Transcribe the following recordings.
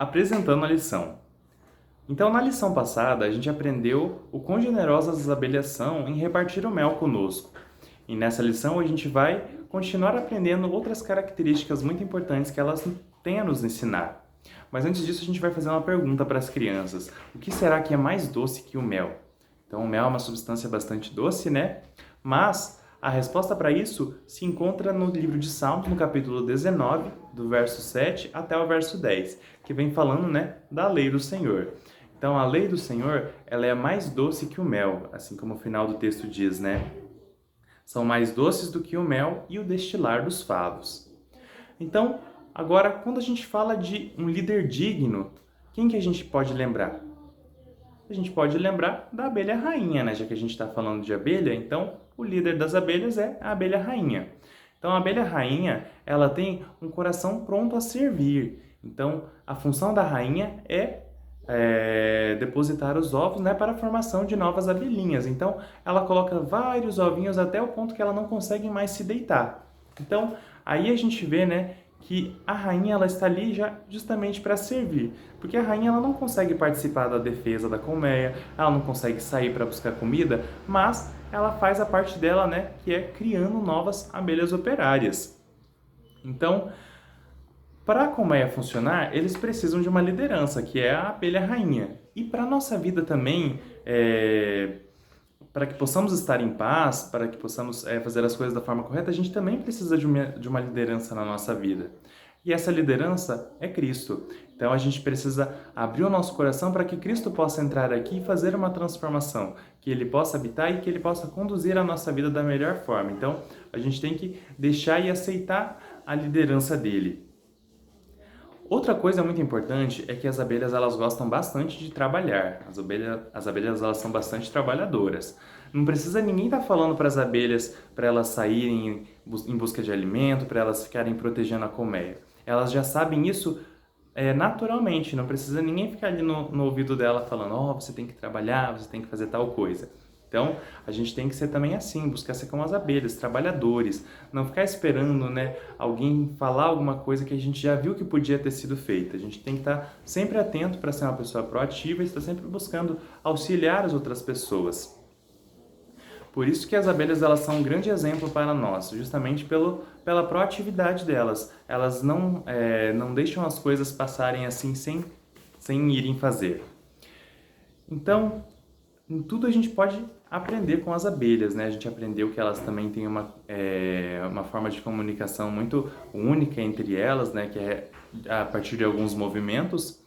apresentando a lição. Então, na lição passada, a gente aprendeu o quão generosas as abelhas são em repartir o mel conosco. E nessa lição, a gente vai continuar aprendendo outras características muito importantes que elas têm a nos ensinar. Mas antes disso, a gente vai fazer uma pergunta para as crianças. O que será que é mais doce que o mel? Então, o mel é uma substância bastante doce, né? Mas a resposta para isso se encontra no livro de Salmos, no capítulo 19, do verso 7 até o verso 10, que vem falando, né, da lei do Senhor. Então, a lei do Senhor, ela é mais doce que o mel, assim como o final do texto diz, né? São mais doces do que o mel e o destilar dos favos. Então, agora, quando a gente fala de um líder digno, quem que a gente pode lembrar? A gente pode lembrar da abelha rainha, né? Já que a gente está falando de abelha, então o líder das abelhas é a abelha rainha. Então, a abelha rainha, ela tem um coração pronto a servir. Então, a função da rainha é depositar os ovos, né, para a formação de novas abelhinhas. Então, ela coloca vários ovinhos até o ponto que ela não consegue mais se deitar. Então, aí a gente vê, né, que a rainha ela está ali já justamente para servir, porque a rainha ela não consegue participar da defesa da colmeia, ela não consegue sair para buscar comida, mas ela faz a parte dela, né, que é criando novas abelhas operárias. Então, para a colmeia funcionar, eles precisam de uma liderança, que é a abelha rainha. E para a nossa vida também, para que possamos estar em paz, para que possamos fazer as coisas da forma correta, a gente também precisa de uma liderança na nossa vida. E essa liderança é Cristo. Então a gente precisa abrir o nosso coração para que Cristo possa entrar aqui e fazer uma transformação, que Ele possa habitar e que Ele possa conduzir a nossa vida da melhor forma. Então a gente tem que deixar e aceitar a liderança dele. Outra coisa muito importante é que as abelhas elas gostam bastante de trabalhar. As abelhas elas são bastante trabalhadoras. Não precisa ninguém estar falando para as abelhas para elas saírem em busca de alimento, para elas ficarem protegendo a colmeia. Elas já sabem isso naturalmente, não precisa ninguém ficar ali no ouvido dela falando, você tem que trabalhar, você tem que fazer tal coisa. Então, a gente tem que ser também assim, buscar ser como as abelhas, trabalhadores, não ficar esperando, né, alguém falar alguma coisa que a gente já viu que podia ter sido feita. A gente tem que estar sempre atento para ser uma pessoa proativa e estar sempre buscando auxiliar as outras pessoas. Por isso que as abelhas elas são um grande exemplo para nós, justamente pela proatividade delas. Elas não deixam as coisas passarem assim sem irem fazer. Então, em tudo a gente pode aprender com as abelhas, né? A gente aprendeu que elas também têm uma forma de comunicação muito única entre elas, né? Que é a partir de alguns movimentos.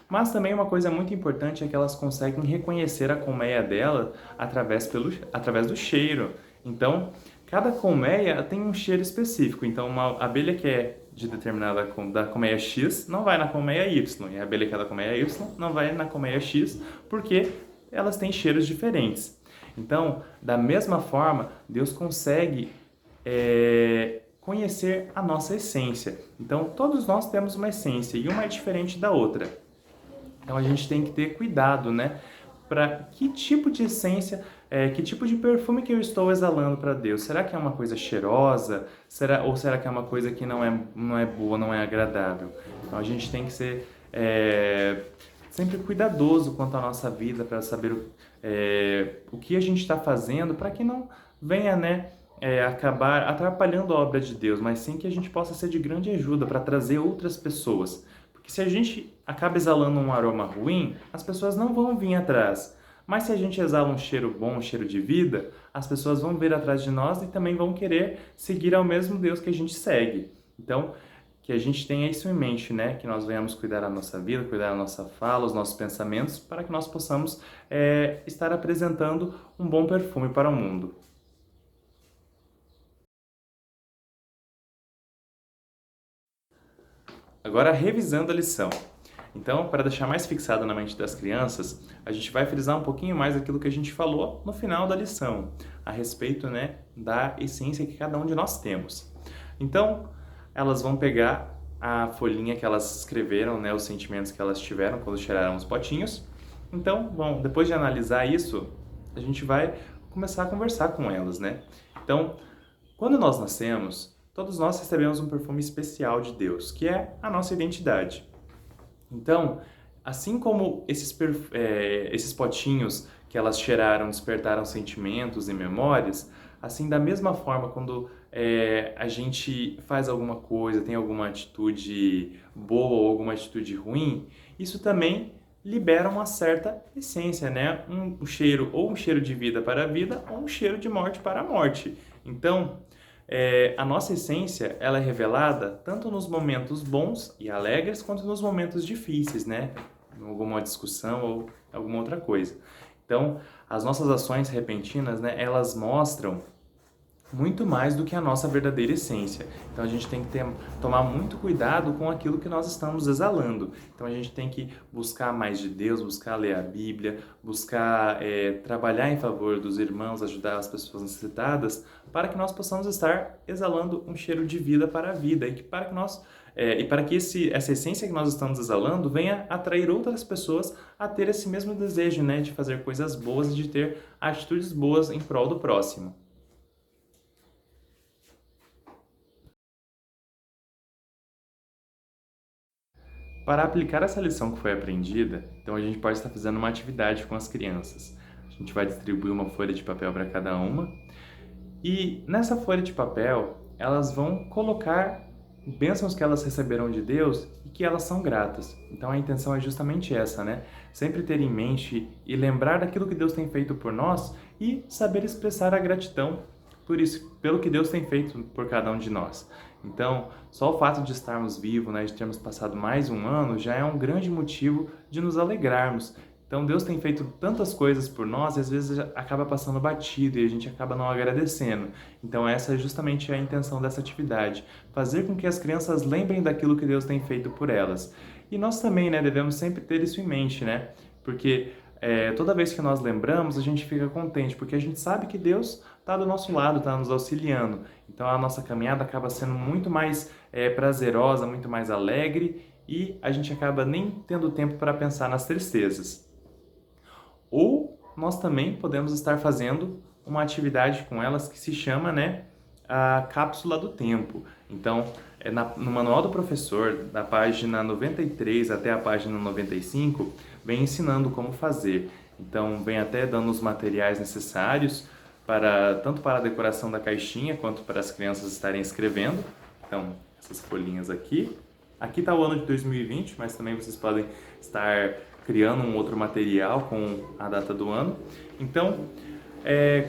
Mas também uma coisa muito importante é que elas conseguem reconhecer a colmeia dela através do cheiro. Então, cada colmeia tem um cheiro específico. Então, uma abelha que é da colmeia X não vai na colmeia Y. E a abelha que é da colmeia Y não vai na colmeia X, porque elas têm cheiros diferentes. Então, da mesma forma, Deus consegue conhecer a nossa essência. Então, todos nós temos uma essência e uma é diferente da outra. Então, a gente tem que ter cuidado, né? Para que tipo de essência, que tipo de perfume que eu estou exalando para Deus? Será que é uma coisa cheirosa? Ou será que é uma coisa que não é boa, não é agradável? Então, a gente tem que ser sempre cuidadoso quanto à nossa vida para saber o que a gente está fazendo para que não venha, né, acabar atrapalhando a obra de Deus, mas sim que a gente possa ser de grande ajuda para trazer outras pessoas. Porque se a gente acaba exalando um aroma ruim, as pessoas não vão vir atrás. Mas se a gente exala um cheiro bom, um cheiro de vida, as pessoas vão vir atrás de nós e também vão querer seguir ao mesmo Deus que a gente segue. Então, que a gente tenha isso em mente, né? Que nós venhamos cuidar da nossa vida, cuidar da nossa fala, os nossos pensamentos, para que nós possamos estar apresentando um bom perfume para o mundo. Agora, revisando a lição. Então, para deixar mais fixado na mente das crianças, a gente vai frisar um pouquinho mais aquilo que a gente falou no final da lição, a respeito, né, da essência que cada um de nós temos. Então, elas vão pegar a folhinha que elas escreveram, né, os sentimentos que elas tiveram quando cheiraram os potinhos. Então, depois de analisar isso, a gente vai começar a conversar com elas, né? Então, quando nós nascemos, todos nós recebemos um perfume especial de Deus, que é a nossa identidade. Então, assim como esses potinhos que elas cheiraram despertaram sentimentos e memórias, assim, da mesma forma, quando a gente faz alguma coisa, tem alguma atitude boa ou alguma atitude ruim, isso também libera uma certa essência, né? Um cheiro, ou um cheiro de vida para a vida, ou um cheiro de morte para a morte. Então, a nossa essência, ela é revelada tanto nos momentos bons e alegres, quanto nos momentos difíceis, né? Alguma discussão ou alguma outra coisa. Então, as nossas ações repentinas, né, elas mostram muito mais do que a nossa verdadeira essência. Então a gente tem que tomar muito cuidado com aquilo que nós estamos exalando. Então a gente tem que buscar mais de Deus, buscar ler a Bíblia, buscar trabalhar em favor dos irmãos, ajudar as pessoas necessitadas, para que nós possamos estar exalando um cheiro de vida para a vida e para que nós e para que essa essência que nós estamos exalando venha atrair outras pessoas a ter esse mesmo desejo, né, de fazer coisas boas e de ter atitudes boas em prol do próximo. Para aplicar essa lição que foi aprendida, então a gente pode estar fazendo uma atividade com as crianças. A gente vai distribuir uma folha de papel para cada uma e nessa folha de papel elas vão colocar bênçãos que elas receberam de Deus e que elas são gratas. Então a intenção é justamente essa, né? Sempre ter em mente e lembrar daquilo que Deus tem feito por nós e saber expressar a gratidão por isso, pelo que Deus tem feito por cada um de nós. Então, só o fato de estarmos vivos, né, de termos passado mais um ano, já é um grande motivo de nos alegrarmos. Então, Deus tem feito tantas coisas por nós e às vezes acaba passando batido e a gente acaba não agradecendo. Então, essa é justamente a intenção dessa atividade, fazer com que as crianças lembrem daquilo que Deus tem feito por elas. E nós também, né, devemos sempre ter isso em mente, né? Porque toda vez que nós lembramos, a gente fica contente, porque a gente sabe que Deus está do nosso lado, está nos auxiliando. Então a nossa caminhada acaba sendo muito mais prazerosa, muito mais alegre e a gente acaba nem tendo tempo para pensar nas tristezas. Ou nós também podemos estar fazendo uma atividade com elas que se chama, né, a cápsula do tempo. Então, no manual do professor, da página 93 até a página 95, vem ensinando como fazer. Então, vem até dando os materiais necessários para tanto para a decoração da caixinha quanto para as crianças estarem escrevendo. Então, essas folhinhas aqui. Aqui está o ano de 2020, mas também vocês podem estar criando um outro material com a data do ano. Então,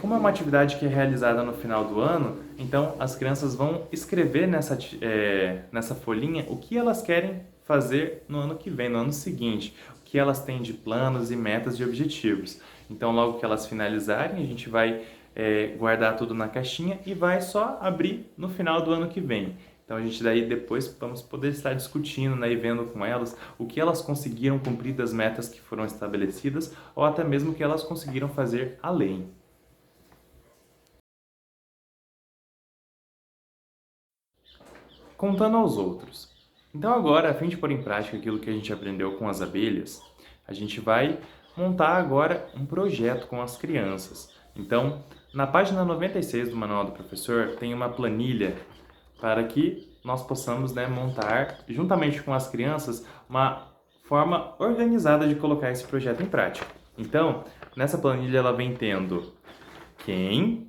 como é uma atividade que é realizada no final do ano, então as crianças vão escrever nessa folhinha o que elas querem fazer no ano que vem, no ano seguinte, o que elas têm de planos e metas e objetivos. Então, logo que elas finalizarem, a gente vai guardar tudo na caixinha e vai só abrir no final do ano que vem. Então a gente daí depois vamos poder estar discutindo, né, e vendo com elas o que elas conseguiram cumprir das metas que foram estabelecidas ou até mesmo o que elas conseguiram fazer além. Contando aos outros. Então agora, a fim de pôr em prática aquilo que a gente aprendeu com as abelhas, a gente vai montar agora um projeto com as crianças. Então, na página 96 do Manual do Professor, tem uma planilha para que nós possamos, né, montar, juntamente com as crianças, uma forma organizada de colocar esse projeto em prática. Então, nessa planilha ela vem tendo quem,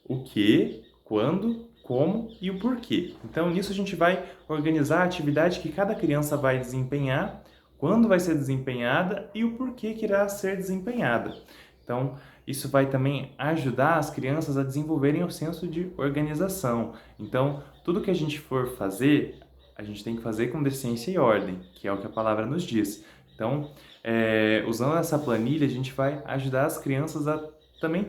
o que, quando, como e o porquê. Então, nisso a gente vai organizar a atividade que cada criança vai desempenhar, quando vai ser desempenhada e o porquê que irá ser desempenhada. Então, isso vai também ajudar as crianças a desenvolverem o senso de organização. Então, tudo que a gente for fazer, a gente tem que fazer com decência e ordem, que é o que a palavra nos diz. Então, usando essa planilha, a gente vai ajudar as crianças a também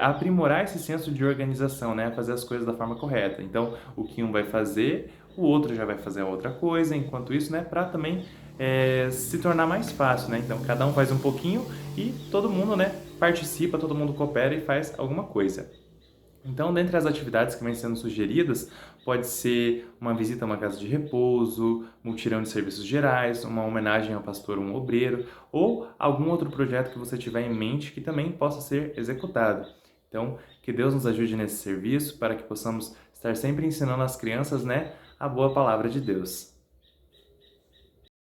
a aprimorar esse senso de organização, né? A fazer as coisas da forma correta. Então, o que um vai fazer, o outro já vai fazer a outra coisa, enquanto isso, né? Para também se tornar mais fácil, né? Então, cada um faz um pouquinho e todo mundo, né, participa, todo mundo coopera e faz alguma coisa. Então, dentre as atividades que vêm sendo sugeridas, pode ser uma visita a uma casa de repouso, mutirão de serviços gerais, uma homenagem ao pastor ou um obreiro, ou algum outro projeto que você tiver em mente que também possa ser executado. Então, que Deus nos ajude nesse serviço para que possamos estar sempre ensinando às crianças, né, a boa palavra de Deus.